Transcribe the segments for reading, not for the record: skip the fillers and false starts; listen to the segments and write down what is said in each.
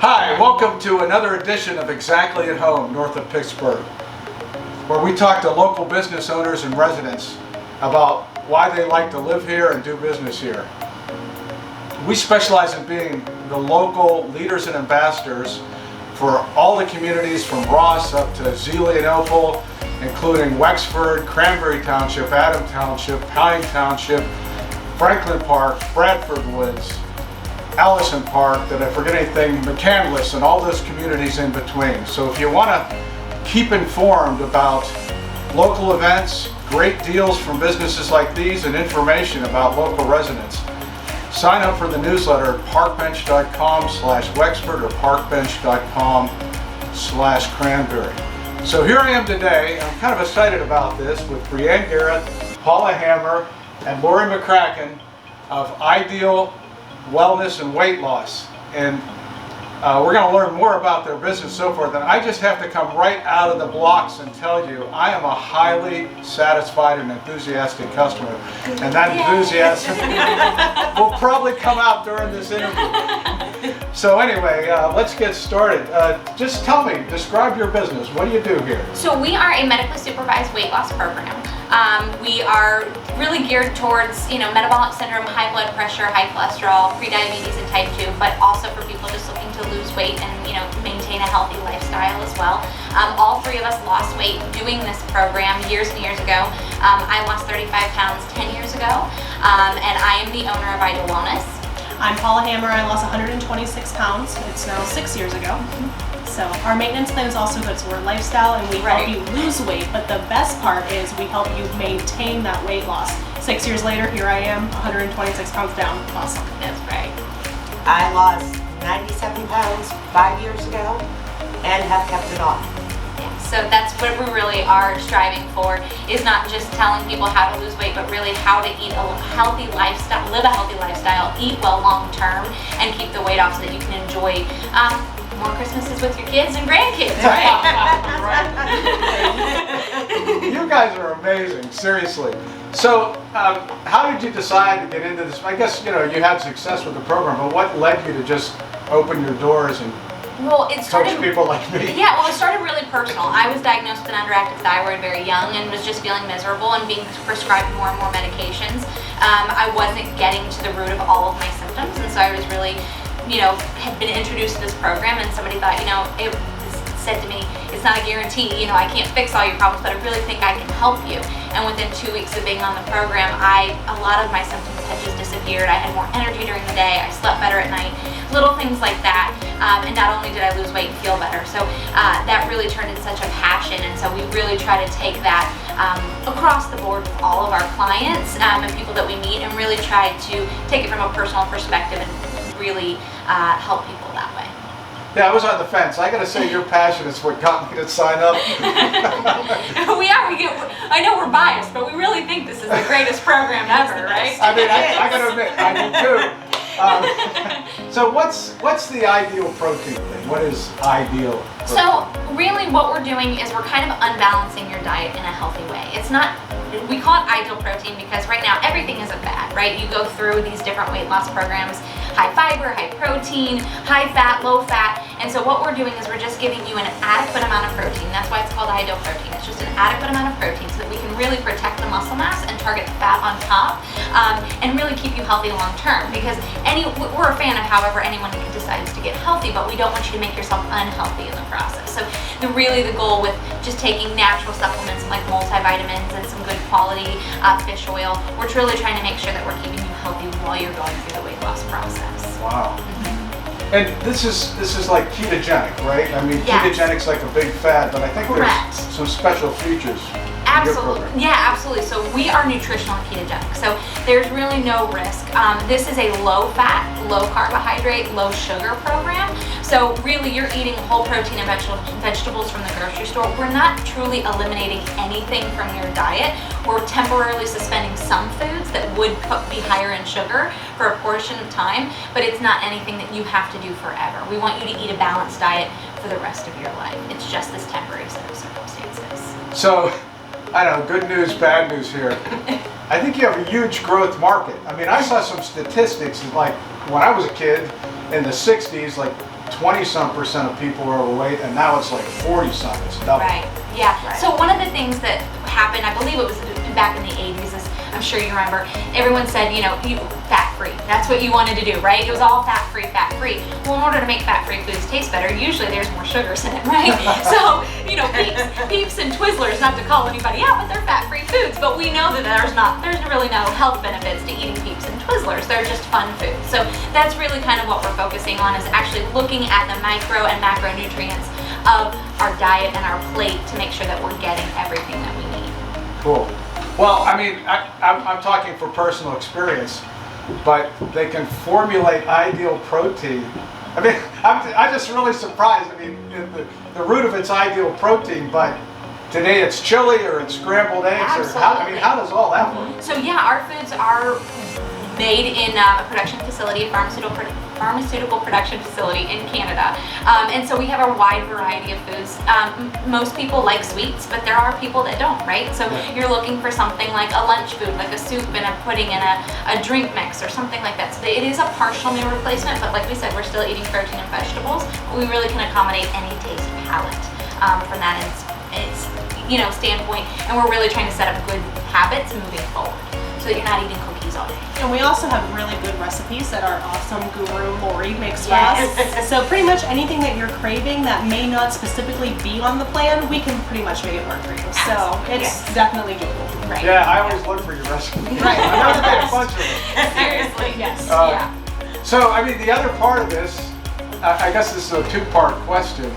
Hi, welcome to another edition of Exactly at Home, north of Pittsburgh, where we talk to local business owners and residents about why they like to live here and do business here. We specialize in being the local leaders and ambassadors for all the communities from Ross up to Zelienople, including Wexford, Cranberry Township, Adam Township, Pine Township, Franklin Park, Bradford Woods, Allison Park, did I forget anything, McCandless, and all those communities in between. So if you want to keep informed about local events, great deals from businesses like these, and information about local residents, sign up for the newsletter at parkbench.com/Wexford or parkbench.com/Cranberry. So here I am today. I'm kind of excited about this with Brianne Garrett, Paola and Lori McCracken of Ideal Wellness and Weight Loss, and we're going to learn more about their business and so forth. And I just have to come right out of the blocks and tell you I am a highly satisfied and enthusiastic customer, and that enthusiasm will probably come out during this interview. So anyway, let's get started. Just tell me, describe your business. What do you do here? So we are a medically supervised weight loss program. We are really geared towards, metabolic syndrome, high blood pressure, high cholesterol, prediabetes and type 2, but also for people just looking to lose weight and, maintain a healthy lifestyle as well. All three of us lost weight doing this program years and years ago. I lost 35 pounds 10 years ago, and I am the owner of Ideal Wellness. I'm Paula Hammer. I lost 126 pounds. It's now 6 years ago. So our maintenance plan is also good. So we're lifestyle and we help you lose weight, but the best part is we help you maintain that weight loss. 6 years later, here I am, 126 pounds down. Awesome. That's right. I lost 97 pounds 5 years ago and have kept it off. Yeah, so that's what we really are striving for, is not just telling people how to lose weight, but really how to eat a healthy lifestyle, live a healthy lifestyle, eat well long term, and keep the weight off so that you can enjoy more Christmases with your kids and grandkids, right? You guys are amazing, seriously. So, how did you decide to get into this? I guess, you had success with the program, but what led you to just open your doors and coach people like me? Yeah, well, it started really personal. I was diagnosed with an underactive thyroid very young and was just feeling miserable and being prescribed more and more medications. I wasn't getting to the root of all of my symptoms, and so I was really had been introduced to this program, and somebody thought, it said to me, it's not a guarantee, I can't fix all your problems, but I really think I can help you. And within 2 weeks of being on the program, a lot of my symptoms had just disappeared. I had more energy during the day, I slept better at night, little things like that. And not only did I lose weight and feel better, so that really turned into such a passion. And so we really try to take that across the board with all of our clients and people that we meet, and really try to take it from a personal perspective and really help people that way. Yeah, I was on the fence. I got to say, your passion is what got me to sign up. I know we're biased, but we really think this is the greatest program ever, right? I mean, I got to admit, I do too. So what's the ideal protein thing? What is ideal protein? So really what we're doing is we're kind of unbalancing your diet in a healthy way. It's not, we call it ideal protein because right now everything is a fad, right? You go through these different weight loss programs, high fiber, high protein, high fat, low fat. And so what we're doing is we're just giving you an adequate amount of protein. That's why it's called ideal protein. It's just an adequate amount of protein so that we can really protect the muscle mass and target the fat on top, and really keep you healthy long term. Because we're a fan of however anyone decides to get healthy, but we don't want you to make yourself unhealthy in the process. So the goal with just taking natural supplements like multivitamins and some good quality fish oil, we're truly trying to make sure that we're keeping you healthy while you're going through the weight loss process. Wow. And this is like ketogenic, right? I mean, yes. Ketogenic's like a big fad, but I think there's some special features. Absolutely. Yeah, absolutely. So we are nutritional and ketogenic. So there's really no risk. This is a low fat, low carbohydrate, low sugar program. So really you're eating whole protein and vegetables from the grocery store. We're not truly eliminating anything from your diet. We're temporarily suspending some foods that would be higher in sugar for a portion of time, but it's not anything that you have to do forever. We want you to eat a balanced diet for the rest of your life. It's just this temporary set of circumstances. So, I don't know, good news, bad news here. I think you have a huge growth market. I mean, I saw some statistics like when I was a kid in the 60s, like 20-some% of people are overweight, and now it's like 40-some. It's double. Right. Yeah. Right. So one of the things that happened, I believe it was back in the 80s, is, I'm sure you remember, everyone said, you fat-free. That's what you wanted to do, right? It was all fat-free, fat-free. Well, in order to make fat-free foods taste better, usually there's more sugars in it, right? So, Peeps and Twizzlers, not to call anybody out, but they're fat-free foods. But we know that there's really no health benefits to eating Peeps and Twizzlers. They're just fun foods. So that's really kind of what we're focusing on, is actually looking at the micro and macronutrients of our diet and our plate to make sure that we're getting everything that we need. Cool. Well, I mean, I'm talking for personal experience, but they can formulate ideal protein. I mean, I'm just really surprised. I mean, the root of it's ideal protein, but today it's chili or it's scrambled eggs. Absolutely. How does all that work? So yeah, our foods are made in a production facility, a pharmaceutical production facility in Canada. And so we have a wide variety of foods. Most people like sweets, but there are people that don't, right? So you're looking for something like a lunch food, like a soup and a pudding and a drink mix or something like that. So it is a partial meal replacement, but like we said, we're still eating protein and vegetables. We really can accommodate any taste palate from that standpoint. And we're really trying to set up good habits moving forward, so that you're not eating cookies all day. And we also have really good recipes that our awesome guru Lori makes for Yes. us. So pretty much anything that you're craving that may not specifically be on the plan, we can pretty much make it work for you. So Absolutely. it's definitely doable. Right. Yeah, I always look for your recipes. Right. I know to make a bunch of them. Seriously. Yes. Yeah. So, I mean, the other part of this, I guess this is a two-part question,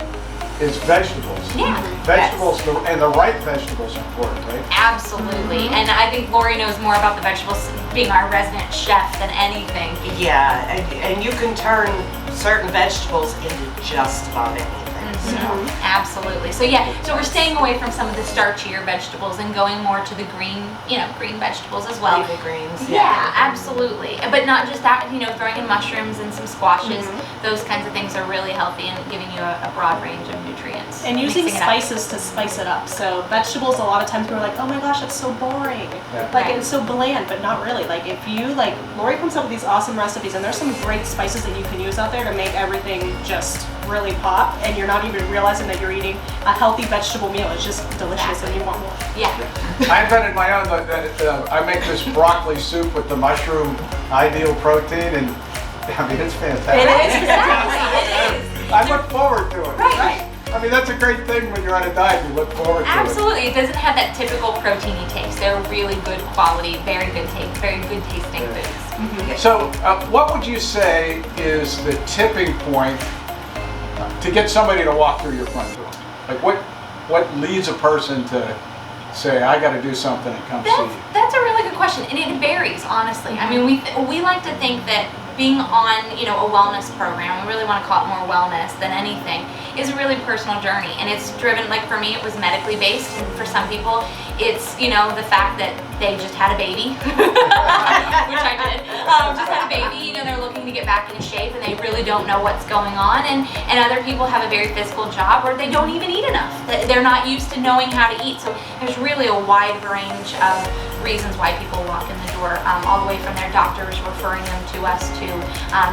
is vegetables. Yeah. Vegetables, and the right vegetables are important, right? Absolutely. And I think Lori knows more about the vegetables, being our resident chef, than anything. Yeah, and you can turn certain vegetables into just about anything. Absolutely. So yeah, so we're staying away from some of the starchier vegetables and going more to the green vegetables as well. Leafy greens. Yeah, absolutely. But not just that, throwing in mushrooms and some squashes, those kinds of things are really healthy and giving you a broad range of nutrients. And using Mixing it up. spices to spice it up. So vegetables, a lot of times we're like, oh my gosh, it's so boring. Yeah. Like Right. it's so bland, but not really. Like if you Lori comes up with these awesome recipes, and there's some great spices that you can use out there to make everything just really pop, and you're not even realizing that you're eating a healthy vegetable meal. It's just delicious, and you want more. Yeah. I invented my own, I make this broccoli soup with the mushroom ideal protein, and I mean, it's fantastic. It is, exactly. It is. I look forward to it. Right. I mean, that's a great thing when you're on a diet, you look forward to it. Absolutely. It doesn't have that typical proteiny taste. They're really good quality, very good tasting foods. So, what would you say is the tipping point to get somebody to walk through your front door? Like, what leads a person to say, I got to do something and come see you? That's a really good question, and it varies, honestly. I mean, we like to think that being on, a wellness program, we really want to call it more wellness than anything, is a really personal journey. And it's driven, like for me, it was medically based, and for some people, it's, the fact that they just had a baby, which I did, just had a baby, they're looking to get back into shape, and they really don't know what's going on. And other people have a very physical job where they don't even eat enough. They're not used to knowing how to eat. So there's really a wide range of reasons why people walk in the door, all the way from their doctors referring them to us to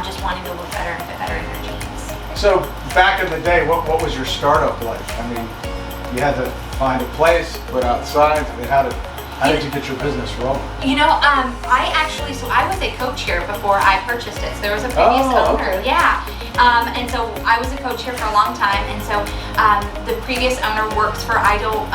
just wanting to look better and fit better in their jeans. So, back in the day, what was your startup like? I mean, you had to find a place, put out signs. I mean, how did you get your business rolling? I was a coach here before I purchased it. So there was a previous owner. Okay. Yeah. And so I was a coach here for a long time, and so the previous owner works for Ideal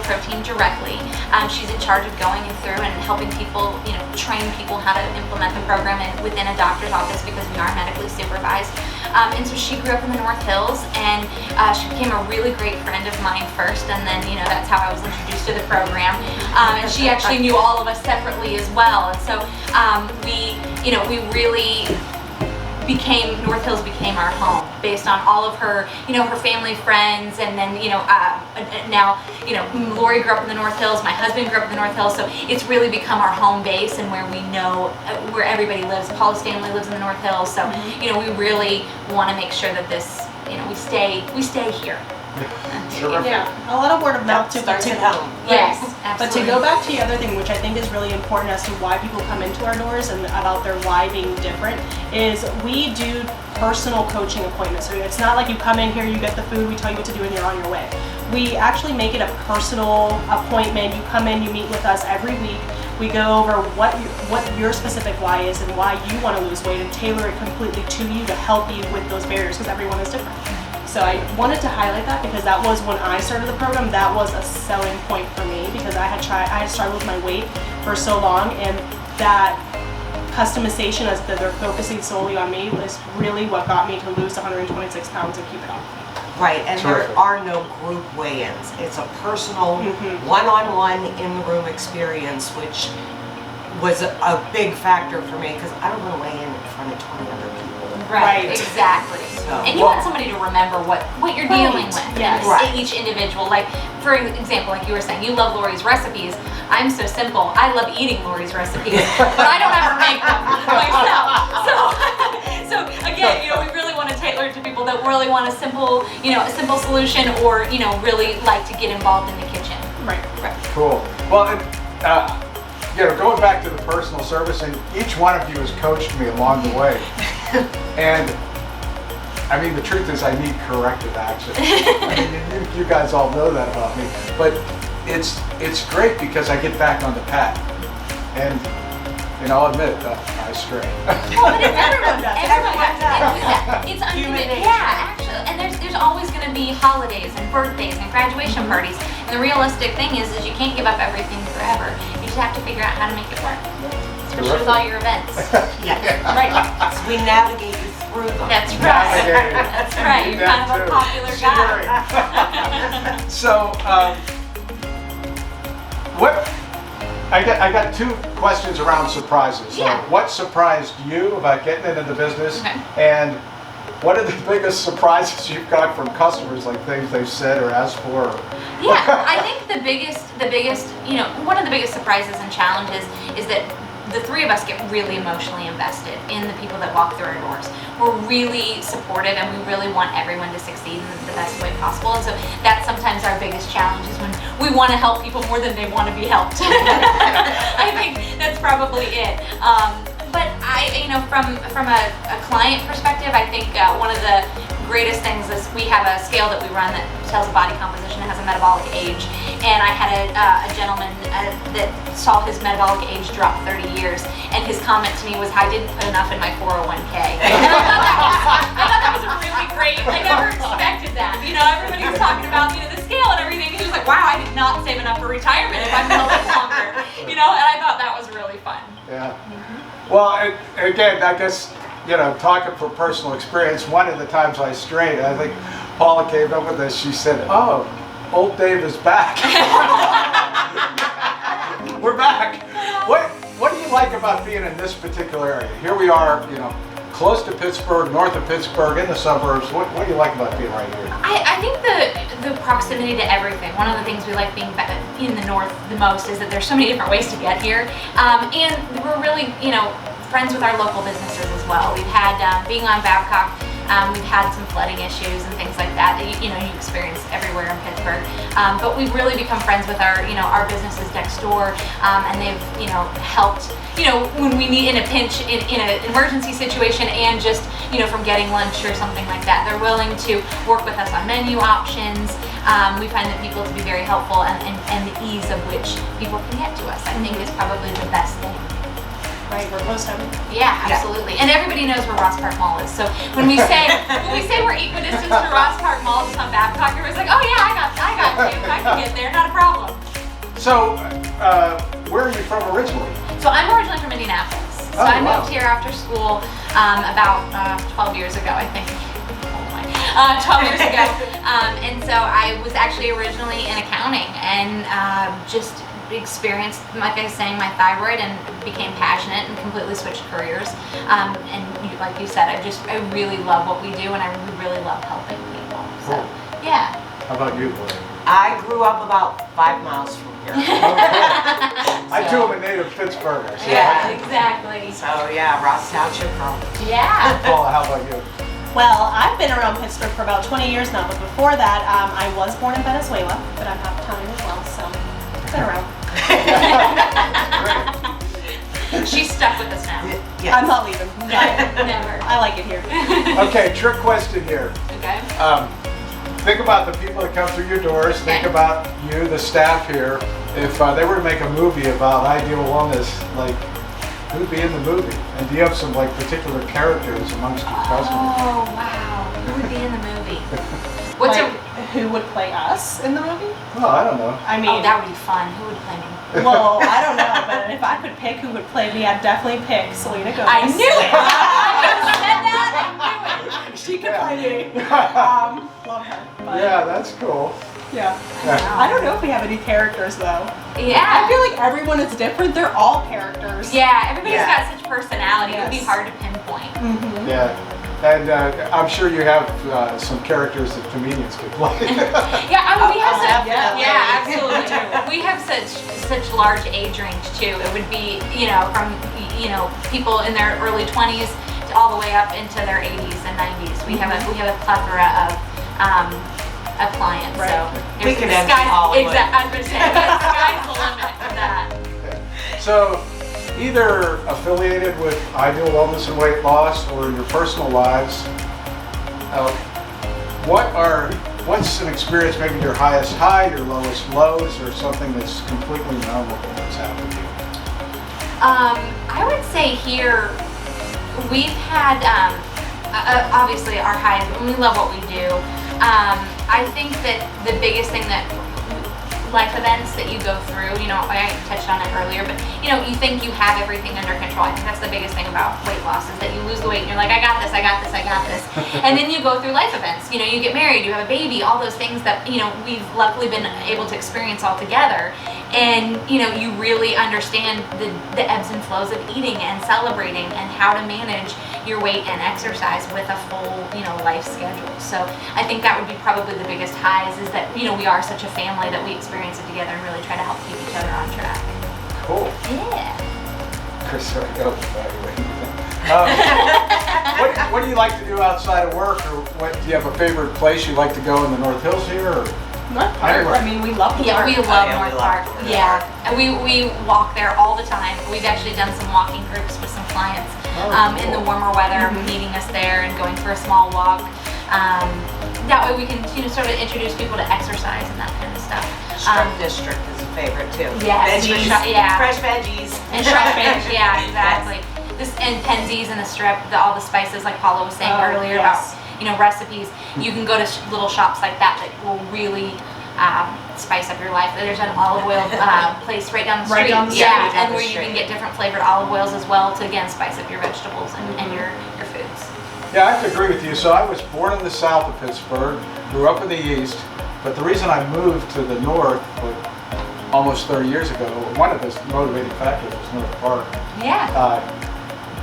Protein directly. She's in charge of going through and helping people, train people how to implement the program within a doctor's office, because we are medically supervised. And so she grew up in the North Hills, and she became a really great friend of mine first, and then that's how I was introduced to the program. And she actually knew all of us separately as well, and so we really North Hills became our home based on all of her, her family, friends, and then, now, Lori grew up in the North Hills, my husband grew up in the North Hills, so it's really become our home base and where we know where everybody lives. Paula's family lives in the North Hills, so, we really want to make sure that this, we stay here. Terrific. Yeah, a lot of word of mouth too. Starts at home. Yes, But absolutely. to go back to the other thing, which I think is really important as to why people come into our doors and about their why being different, is we do personal coaching appointment. So it's not like you come in here, you get the food, we tell you what to do, and you're on your way. We actually make it a personal appointment. You come in, you meet with us every week. We go over what your specific why is and why you want to lose weight, and tailor it completely to you to help you with those barriers, because everyone is different. So I wanted to highlight that because that was when I started the program, that was a selling point for me, because I had struggled with my weight for so long, and that customization as they're focusing solely on me was really what got me to lose 126 pounds and keep it off. Right, and Terrific. there are no group weigh-ins. It's a personal, one-on-one, in-the-room experience, which was a big factor for me, because I don't want to weigh in front of 20 other people. Right. Exactly. So- And you want somebody to remember what you're dealing with. Yes. And Right. each individual, like for example, like you were saying, you love Lori's recipes. I'm so simple. I love eating Lori's recipes, but I don't ever make them myself. So again, we really want to tailor it to people that really want a simple solution, or really like to get involved in the kitchen. Right. Cool. Well, going back to the personal service, and each one of you has coached me along the way. And I mean, the truth is, I need corrective action. I mean, you guys all know that about me. But it's great because I get back on the path. And I'll admit that I stray. Well, but everyone does. Everyone does. It's Human unhuman. nature. Yeah, actually. And there's always going to be holidays and birthdays and graduation parties. And the realistic thing is you can't give up everything forever. You just have to figure out how to make it work. Especially with all your events. Yes. Right. So we navigate you through them. That's right. Navigated. That's right. You're kind of a popular guy. So, I got two questions around surprises. So Yeah. what surprised you about getting into the business? Okay. And what are the biggest surprises you've got from customers, like things they've said or asked for? Yeah, I think the biggest, one of the biggest surprises and challenges is that the three of us get really emotionally invested in the people that walk through our doors. We're really supportive, and we really want everyone to succeed in the best way possible. And so that's sometimes our biggest challenge, is when we want to help people more than they want to be helped. I think that's probably it. But from a client perspective, I think one of the greatest things is we have a scale that we run that tells body composition. It has a metabolic age, and I had a gentleman that saw his metabolic age drop 30 years, and his comment to me was, "I didn't put enough in my 401k." And I thought that was really great. I never expected that. Everybody was talking about the scale and everything, and he was like, "Wow, I did not save enough for retirement if I'm going to live longer." And I thought that was really fun. Yeah. Well, again, I guess, talking from personal experience, one of the times I strayed, I think Paula came up with this. She said, "Oh, old Dave is back." We're back. What do you like about being in this particular area? Here we are, close to Pittsburgh, north of Pittsburgh, in the suburbs. What do you like about being right here? I think the proximity to everything. One of the things we like being in the north the most is that there's so many different ways to get here, and we're really friends with our local businesses as well. We've had being on Babcock. We've had some flooding issues and things like that you experience everywhere in Pittsburgh. But we've really become friends with our businesses next door, and they've helped when we need in a pinch, in an emergency situation, and just from getting lunch or something like that. They're willing to work with us on menu options. We find that people to be very helpful, and the ease of which people can get to us, I think, is probably the best thing. Right, we're close to everything. Yeah, absolutely. And everybody knows where Ross Park Mall is. So when we say we're equidistant to Ross Park Mall, just on Babcock, everybody's like, "Oh yeah, I got you. I can get there, not a problem." So, where are you from originally? So I'm originally from Indianapolis. So Oh, I wow. moved here after school about 12 years ago, I think. 12 years ago. And so I was actually originally in accounting, and just experienced, like I was saying, my thyroid, and became passionate and completely switched careers. And like you said, I really love what we do, and I really love helping people. So, Cool. yeah. How about you, Blaine? I grew up about 5 miles from here. I too am a native Pittsburgher. So Yeah, exactly. So yeah, Ross Township girl. Yeah. Paula, how about you? Well, I've been around Pittsburgh for about 20 years now, but before that, I was born in Venezuela, but I'm half Italian as well, so I've been around. She's stuck with us now. Yes. I'm not leaving. Never. I like it here. Okay, trick question here. Okay. Think about the people that come through your doors. Think Okay. about you, the staff here. If they were to make a movie about ideal wellness, like who'd be in the movie? And do you have some like particular characters amongst your customers? Oh wow. Who would be in the movie? What's Like, a? who would play us in the movie? Well, I don't know. I mean, Oh, that would be fun. Who would play me? well, I don't know, but if I could pick who would play me, I'd definitely pick Selena Gomez. I knew it. You said that. I knew it. She could Yeah. play me. Love her. But, Yeah, that's cool. yeah. Yeah. I don't know if we have any characters though. I Yeah. feel like everyone is different. They're all characters. Yeah. Everybody's Yeah. got such personality. It would be Yes. hard to pinpoint. Mm-hmm. Yeah. And I'm sure you have some characters that comedians could play. Yeah. I mean, we have such. definitely. Yeah, absolutely. We have such large age range too. It would be from people in their early 20s to all the way up into their 80s and 90s. We have a plethora of clients. Right. So We there's could the empty sky's- Hollywood. Exactly. I was gonna say the sky's the limit for that. So, either affiliated with Ideal Wellness and Weight Loss or in your personal lives, what's an experience, maybe your highest high, your lowest lows, or something that's completely memorable that's happened to you? I would say here we've had obviously our highs, and we love what we do. I think that the biggest thing that life events that you go through, I touched on it earlier, but you think you have everything under control. I think that's the biggest thing about weight loss is that you lose the weight and you're like, I got this. And then you go through life events. You get married, you have a baby, all those things that, we've luckily been able to experience all together. And, you really understand the ebbs and flows of eating and celebrating and how to manage your weight and exercise with a full, life schedule. So I think that would be probably the biggest highs is that, we are such a family that we experience it together and really try to help keep each other on track. Cool. Yeah. Chris, sorry, go. What do you like to do outside of work, or do you have a favorite place you like to go in the North Hills here? Or? North Park. Anywhere. I mean, we love the Yeah, park. we love yeah, we North love Park. North Yeah, Park. and we walk there all the time. We've actually done some walking groups with some clients in the warmer weather, meeting us there and going for a small walk. That way we can sort of introduce people to exercise and that kind of stuff. Strip District is a favorite too. Yes, Veggies, yeah. fresh veggies. And fresh fish, yeah, exactly. And Penzies and the strip, all the spices like Paula was saying earlier yes. about recipes. You can go to little shops like that will really spice up your life. There's an olive oil place right down the street. Right down the yeah, street. and where you can get different flavored olive oils as well to again spice up your vegetables and your foods. Yeah, I have to agree with you. So I was born in the south of Pittsburgh, grew up in the east, but the reason I moved to the north almost 30 years ago, one of the motivating factors was North Park. Yeah.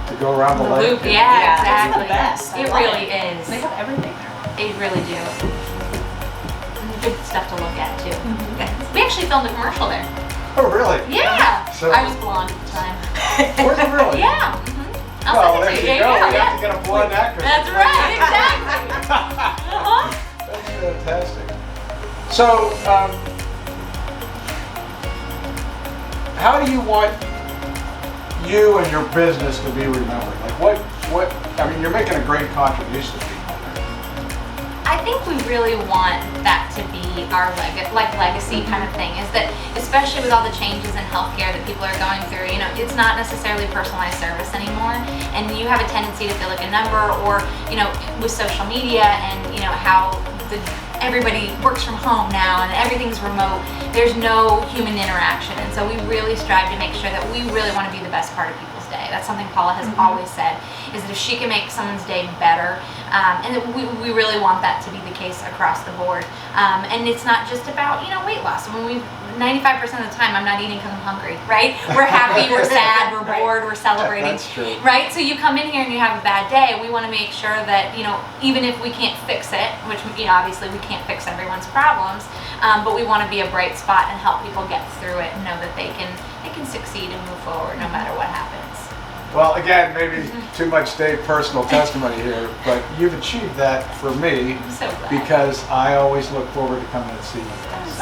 To go around the The lake. loop, yeah, It's exactly. the best. I It love really it. is. They have everything there. They really do. Good stuff to look at too. We actually filmed a commercial there. Oh, really? Yeah. So- I was blonde at the time. Was it really? Yeah. I'll Well, send there it to you go. We yeah. have to get a blonde actress. That's right, exactly. Uh-huh. That's fantastic. So, how do you want you and your business to be remembered? Like I mean, you're making a great contribution to people. I think we really want that to be our legacy kind of thing, is that especially with all the changes in healthcare that people are going through, it's not necessarily personalized service anymore, and you have a tendency to feel like a number, or with social media and how everybody works from home now and everything's remote, there's no human interaction, and so we really strive to make sure that we really want to be the best part of people's day. That's something Paula has always said, is that if she can make someone's day better, and that we really want that to be the case across the board. And it's not just about weight loss. I mean, 95% of the time I'm not eating because I'm hungry, right? We're happy, we're sad, we're bored, we're celebrating. That's true. Right? So you come in here and you have a bad day, we want to make sure that, even if we can't fix it, which obviously we can't fix everyone's problems, but we want to be a bright spot and help people get through it and know that they can succeed and move forward no matter what happens. Well, again, maybe too much Dave personal testimony here, but you've achieved that for me I'm so glad. because I always look forward to coming and seeing you.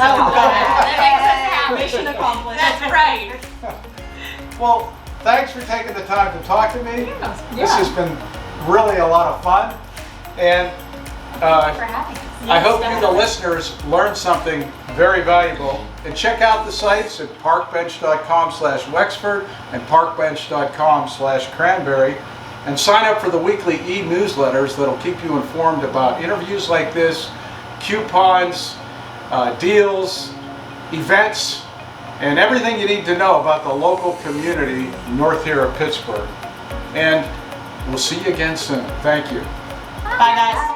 Oh, God. That makes us happy. Mission accomplished. That's right. Well, thanks for taking the time to talk to me. Yeah. This has been really a lot of fun. And For having us. I hope you, the definitely. listeners, learned something very valuable. And check out the sites at parkbench.com/Wexford and parkbench.com/Cranberry. And sign up for the weekly e-newsletters that'll keep you informed about interviews like this, coupons, deals, events, and everything you need to know about the local community north here of Pittsburgh. And we'll see you again soon. Thank you. Bye, guys.